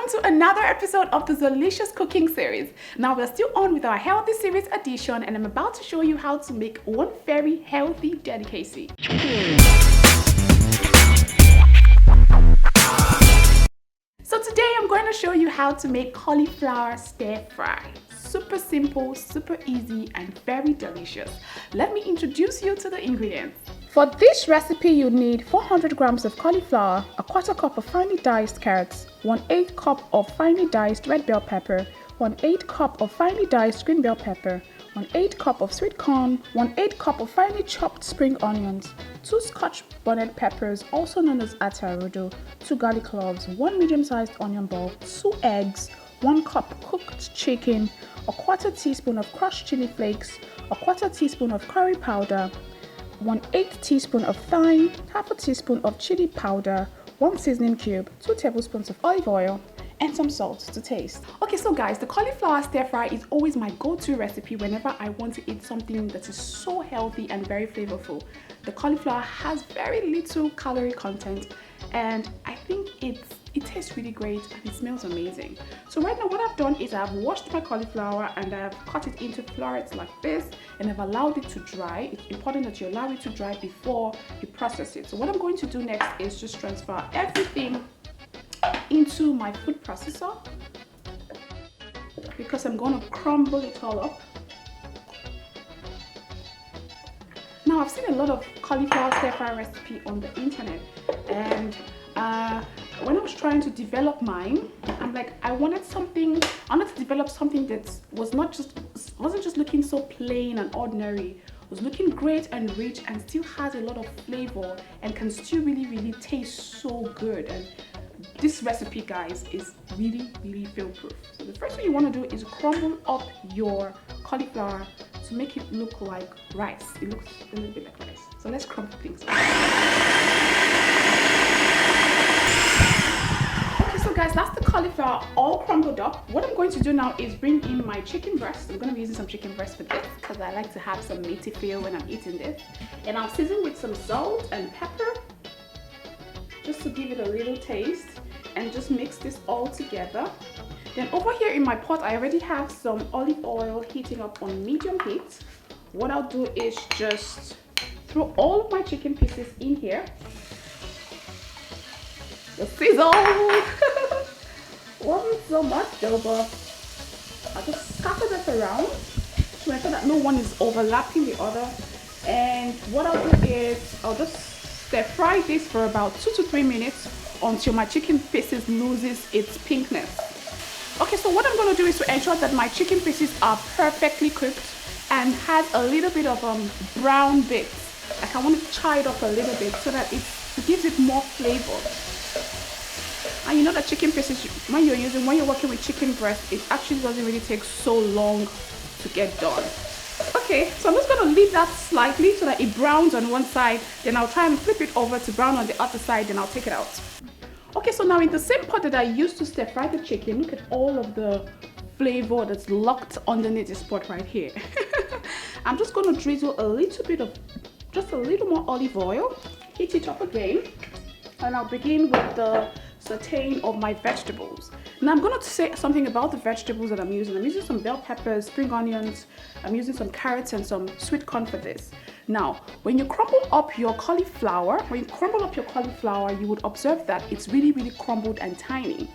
welcome to another episode of the Zeelicious cooking series. Now we're still on with our healthy series edition, and I'm about to show you how to make one very healthy delicacy. So today I'm going to show you how to make cauliflower stir fry. Super simple, super easy, and very delicious. Let me introduce you to the ingredients. For this recipe, you need 400 grams of cauliflower, a quarter cup of finely diced carrots, 1/8 cup of finely diced red bell pepper, 1/8 cup of finely diced green bell pepper, 1/8 cup of sweet corn, 1/8 cup of finely chopped spring onions, 2 scotch bonnet peppers, also known as atarudo, 2 garlic cloves, 1 medium-sized onion bulb, 2 eggs, 1 cup cooked chicken, a quarter teaspoon of crushed chili flakes, a quarter teaspoon of curry powder, 1/8 teaspoon of thyme, half a teaspoon of chili powder, 1 seasoning cube, 2 tablespoons of olive oil, and some salt to taste. Okay, so guys, the cauliflower stir fry is always my go-to recipe whenever I want to eat something that is so healthy and very flavorful. The cauliflower has very little calorie content, and I think it tastes really great and it smells amazing. So right now what I've done is I've washed my cauliflower and I've cut it into florets like this, and I've allowed it to dry. It's important that you allow it to dry before you process it. So what I'm going to do next is just transfer everything into my food processor, because I'm going to crumble it all up. Now I've seen a lot of cauliflower stir fry recipe on the internet, and when I was trying to develop mine, I'm like, I wanted to develop something that wasn't just looking so plain and ordinary. It was looking great and rich and still has a lot of flavor and can still really taste so good. And this recipe, guys, is really fail-proof. So the first thing you want to do is crumble up your cauliflower to make it look like rice. It looks a little bit like rice. So let's crumble things up. Okay, so guys, that's the cauliflower all crumbled up. What I'm going to do now is bring in my chicken breast. I'm going to be using some chicken breast for this because I like to have some meaty feel when I'm eating this. And I'll season with some salt and pepper, just to give it a little taste, and just mix this all together. Then over here in my pot, I already have some olive oil heating up on medium heat. What I'll do is just throw all of my chicken pieces in here. The sizzle! Wasn't so much though, but I'll just scatter that around to ensure that no one is overlapping the other. And what I'll do is I'll just stir fry this for about 2 to 3 minutes until my chicken pieces loses its pinkness. Okay, so what I'm going to do is to ensure that my chicken pieces are perfectly cooked and has a little bit of brown bits. Like I want to char it up a little bit so that it gives it more flavor. And you know that chicken pieces, when you're working with chicken breast, it actually doesn't really take so long to get done. Okay, so I'm just going to leave that slightly so that it browns on one side. Then I'll try and flip it over to brown on the other side, then I'll take it out. Okay, so now in the same pot that I used to stir fry the chicken, look at all of the flavor that's locked underneath this pot right here. I'm just going to drizzle a little bit of, just a little more olive oil, heat it up again, and I'll begin with the sauteing of my vegetables. Now I'm going to say something about the vegetables that I'm using. I'm using some bell peppers, spring onions, I'm using some carrots and some sweet corn for this. Now, when you crumble up your cauliflower, you would observe that it's really crumbled and tiny.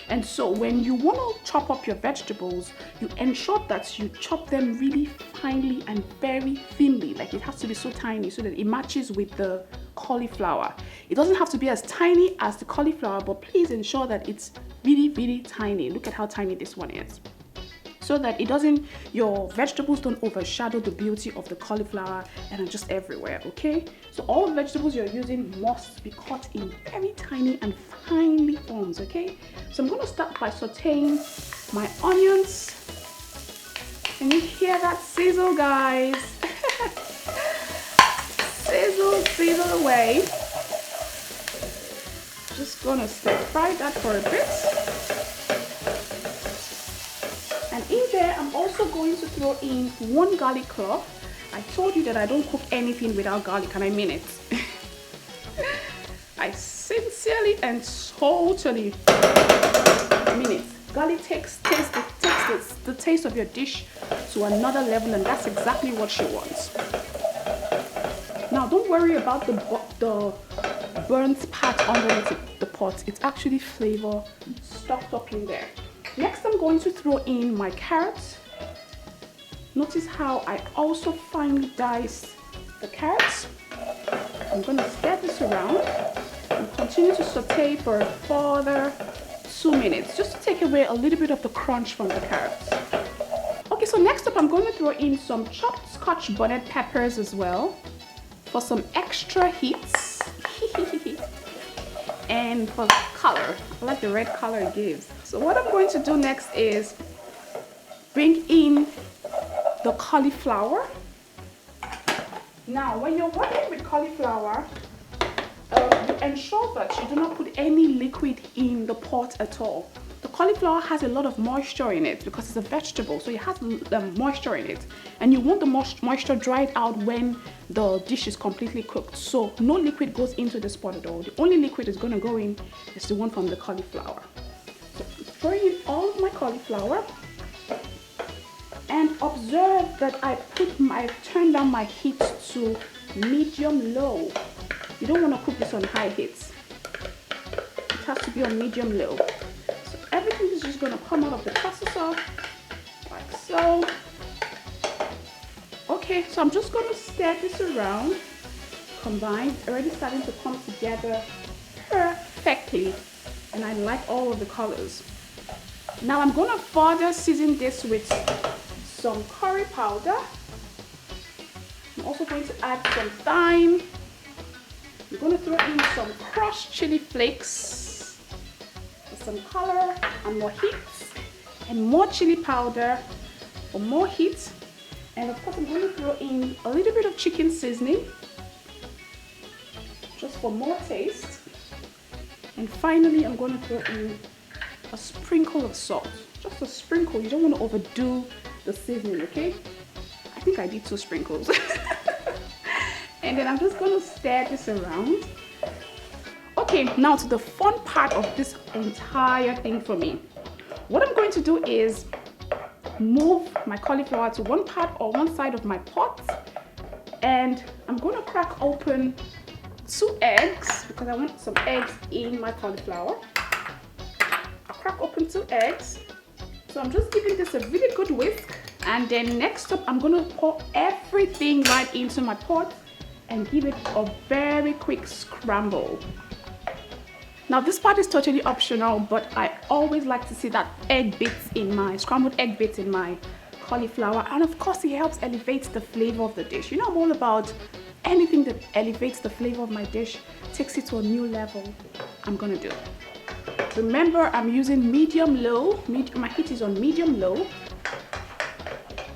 And so when you want to chop up your vegetables, you ensure that you chop them really finely and very thinly. Like it has to be so tiny so that it matches with the cauliflower. It doesn't have to be as tiny as the cauliflower, but please ensure that it's really tiny. Look at how tiny this one is, so that your vegetables don't overshadow the beauty of the cauliflower and are just everywhere. Okay, so all vegetables you're using must be cut in very tiny and finely forms. Okay, so I'm going to start by sauteing my onions. Can you hear that sizzle, guys? Sizzle away. Just gonna stir fry that for a bit. And in there, I'm also going to throw in 1 garlic clove. I told you that I don't cook anything without garlic, and I mean it. I sincerely and totally mean garlic takes the taste of your dish to another level, and that's exactly what she wants. Now don't worry about the burnt part underneath the pot. It's actually flavor stocked up in there. Next, I'm going to throw in my carrots. Notice how I also finely dice the carrots. I'm going to stir this around and continue to saute for a further 2 minutes, just to take away a little bit of the crunch from the carrots. Okay, so next up I'm going to throw in some chopped scotch bonnet peppers as well for some extra heat and for color. I like the red color it gives. So what I'm going to do next is bring in the cauliflower. Now when you're working with cauliflower, you ensure that you do not put any liquid in the pot at all. The cauliflower has a lot of moisture in it because it's a vegetable, so it has moisture in it, and you want the moisture dried out when the dish is completely cooked. So no liquid goes into this pot at all. The only liquid is going to go in is the one from the cauliflower. So throwing in all of my cauliflower, and observe that I've turned down my heat to medium low. You don't want to cook this on high heat. It has to be on medium low. So everything is just going to come out of the processor like so. Okay, so I'm just going to stir this around. Combined, already starting to come together perfectly, and I like all of the colors. Now I'm going to further season this with some curry powder. I'm also going to add some thyme. I'm going to throw in some crushed chili flakes for some color and more heat, and more chili powder for more heat. And of course I'm going to throw in a little bit of chicken seasoning just for more taste. And finally I'm going to throw in a sprinkle of salt. Just a sprinkle. You don't want to overdo the seasoning, okay? I think I did 2 sprinkles. And then I'm just going to stir this around. Okay, now to the fun part of this entire thing for me. What I'm going to do is move my cauliflower to one part or one side of my pot, and I'm going to crack open 2 eggs because I want some eggs in my cauliflower. I'll crack open 2 eggs. So I'm just giving this a really good whisk, and then next up I'm going to pour everything right into my pot and give it a very quick scramble. Now this part is totally optional, but I always like to see that scrambled egg bits in my cauliflower, and of course it helps elevate the flavor of the dish. You know, I'm all about anything that elevates the flavor of my dish, takes it to a new level. I'm gonna do. Remember, I'm using medium low. My heat is on medium low,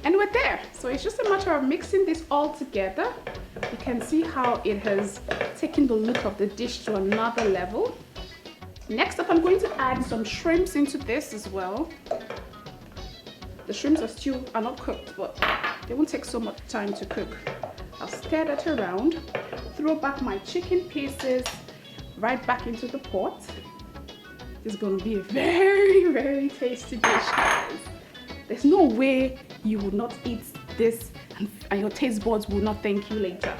and we're there. So it's just a matter of mixing this all together. You can see how it has taken the look of the dish to another level. Next up, I'm going to add some shrimps into this as well. The shrimps are not cooked, but they won't take so much time to cook. I'll stir that around, throw back my chicken pieces right back into the pot. This is going to be a very, very tasty dish, guys. There's no way you will not eat this and your taste buds will not thank you later.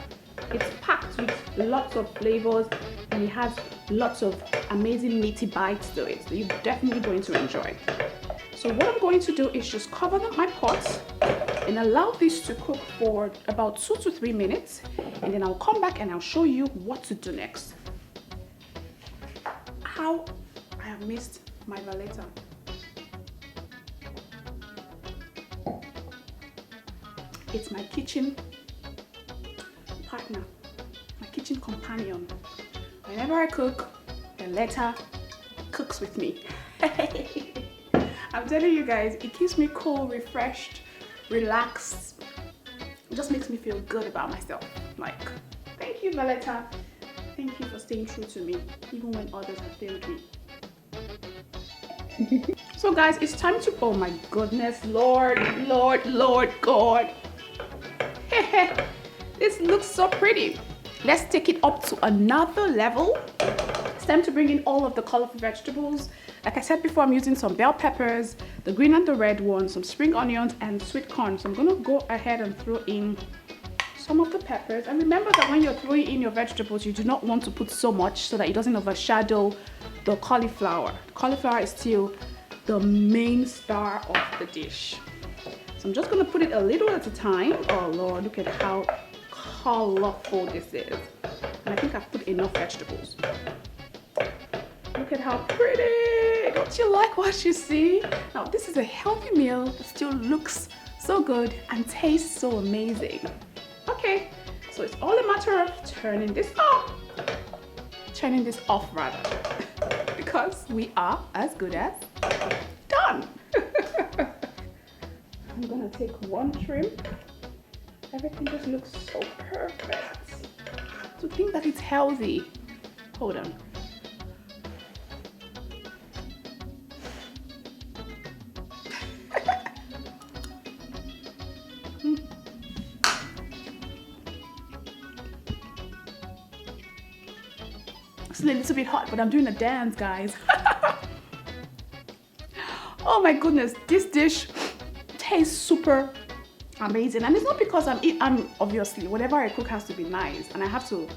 It's packed with lots of flavors, and it has lots of amazing meaty bites to it that you're definitely going to enjoy. So what I'm going to do is just cover my pot and allow this to cook for about 2 to 3 minutes, and then I'll come back and I'll show you what to do next. How I have missed my Valletta. It's my kitchen partner, my kitchen companion. Whenever I cook, Valletta cooks with me. I'm telling you guys, it keeps me cool, refreshed, relaxed. It just makes me feel good about myself. Like, thank you, Valletta. Thank you for staying true to me, even when others have failed me. So guys, it's time to, oh my goodness, Lord God. This looks so pretty. Let's take it up to another level. It's time to bring in all of the colorful vegetables Like I said before, I'm using some bell peppers, the green and the red ones, some spring onions, and sweet corn. So I'm gonna go ahead and throw in some of the peppers. And remember that when you're throwing in your vegetables, you do not want to put so much so that it doesn't overshadow the cauliflower. Cauliflower is still the main star of the dish. So I'm just gonna put it a little at a time. Oh Lord, look at how colorful this is. And I think I've put enough vegetables. Look at how pretty. Don't you like what you see? Now this is a healthy meal that still looks so good and tastes so amazing. Okay, so it's all a matter of turning this off rather, because we are as good as done. I'm gonna take one shrimp. Everything just looks so perfect. To think that it's healthy. Hold on. It's a little bit hot, but I'm doing a dance, guys. Oh my goodness, this dish tastes super amazing. And it's not because I'm obviously, whatever I cook has to be nice, and I have to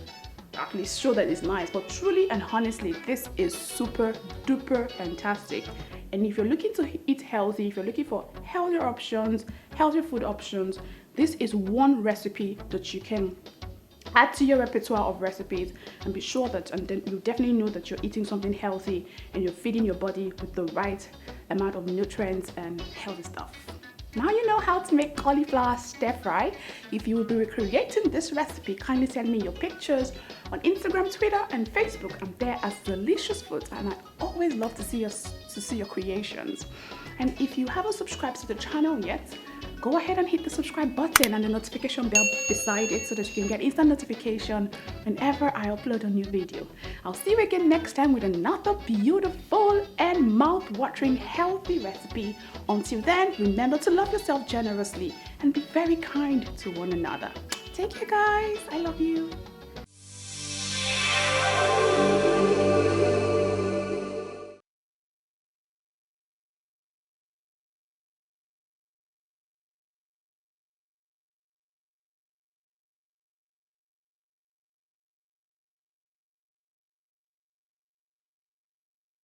at least show that it's nice, but truly and honestly, this is super duper fantastic. And if you're looking to eat healthy, if you're looking for healthier options, healthier food options, this is one recipe that you can add to your repertoire of recipes and be sure that, and then you definitely know that you're eating something healthy and you're feeding your body with the right amount of nutrients and healthy stuff. Now you know how to make cauliflower stir fry. If you will be recreating this recipe, kindly send me your pictures on Instagram, Twitter, and Facebook. I'm there as Zeelicious Foods, and I always love to see your creations. And if you haven't subscribed to the channel yet, go ahead and hit the subscribe button and the notification bell beside it so that you can get instant notification whenever I upload a new video. I'll see you again next time with another beautiful and mouth-watering healthy recipe. Until then, remember to love yourself generously and be very kind to one another. Take care, guys. I love you.